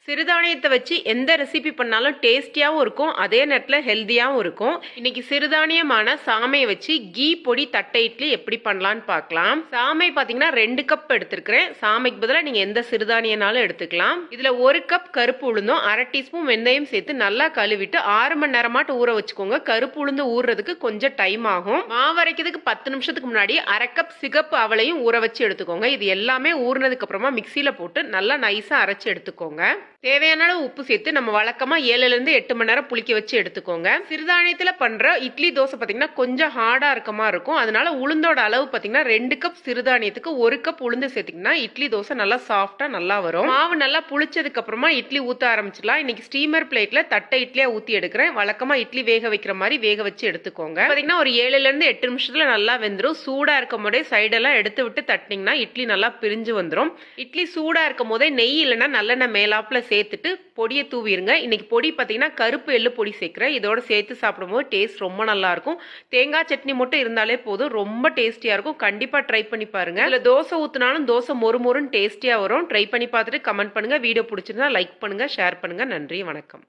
சிறுதானியத்தை வச்சு எந்த ரெசிபி பண்ணாலும் டேஸ்டியாகவும் இருக்கும், அதே நேரத்தில் ஹெல்த்தியாகவும் இருக்கும். இன்னைக்கு சிறுதானியமான சாமையை வச்சு கீ பொடி தட்டை இட்லி எப்படி பண்ணலான்னு பார்க்கலாம். சாமை பார்த்தீங்கன்னா 2 கப் எடுத்துருக்கிறேன். சாமைக்கு பதிலாக நீங்கள் எந்த சிறுதானியனாலும் எடுத்துக்கலாம். இதில் 1 கப் கருப்பு உளுந்தும் 1/2 டீஸ்பூன் வெந்தயம் சேர்த்து நல்லா கழுவிட்டு 6 மணி நேரமாட்டு ஊற வச்சுக்கோங்க. கருப்பு உளுந்து ஊறுறதுக்கு கொஞ்சம் டைம் ஆகும். மாவு அரைக்கிறதுக்கு 10 நிமிஷத்துக்கு முன்னாடி 1/2 கப் சிகப்பு அவளையும் ஊற வச்சு எடுத்துக்கோங்க. இது எல்லாமே ஊறினதுக்கு அப்புறமா மிக்சியில் போட்டு நல்லா நைஸாக அரைச்சி எடுத்துக்கோங்க. தேவையான அளவு உப்பு சேர்த்து நம்ம வழக்கமா 7லிருந்து 8 மணி நேரம் புளிக்க வச்சு எடுத்துக்கோங்க. சிறுதானியத்துல பண்ற இட்லி தோசை பாத்தீங்கன்னா கொஞ்சம் ஹார்டா இருக்கமா இருக்கும். அதனால உளுந்தோட அளவு பாத்தீங்கன்னா 2 கப் சிறுதானியத்துக்கு 1 கப் உளுந்து சேர்த்தீங்கன்னா இட்லி தோசை நல்லா சாஃப்டா நல்லா வரும். மாவு நல்லா புளிச்சதுக்கு அப்புறமா இட்லி ஊத்த ஆரம்பிச்சிடலாம். இன்னைக்கு ஸ்டீமர் பிளேட்ல தட்டை இட்லியா ஊத்தி எடுக்கிறேன். வழக்கமா இட்லி வேக வைக்கிற மாதிரி வேக வச்சு எடுத்துக்கோங்க. பாத்தீங்கன்னா ஒரு 7லிருந்து 8 நிமிஷத்துல நல்லா வெந்துடும். சூடா இருக்கும் போதே சைடெல்லாம் எடுத்து விட்டு தட்டினீங்கன்னா இட்லி நல்லா பிரிஞ்சு வந்துடும். இட்லி சூடா இருக்கும் போதே நெய் இல்லைன்னா நல்லெண்ணெய் மேலாப்புல சேர்த்துட்டு பொடியை தூவிடுங்க. இன்னைக்கு பொடி பார்த்தீங்கன்னா கருப்பு எள்ளு பொடி சேர்க்குறேன். இதோட சேர்த்து சாப்பிடும்போது டேஸ்ட் ரொம்ப நல்லா இருக்கும். தேங்காய் சட்னி மட்டும் இருந்தாலே போதும், ரொம்ப டேஸ்டியா இருக்கும். கண்டிப்பா ட்ரை பண்ணி பாருங்க. இதுல தோசை ஊத்தினாலும் தோசை மொறுமொறுன்னு டேஸ்டியா வரும். ட்ரை பண்ணி பார்த்துட்டு கமெண்ட் பண்ணுங்க. வீடியோ பிடிச்சிருந்தா லைக் பண்ணுங்க, ஷேர் பண்ணுங்க. நன்றி, வணக்கம்.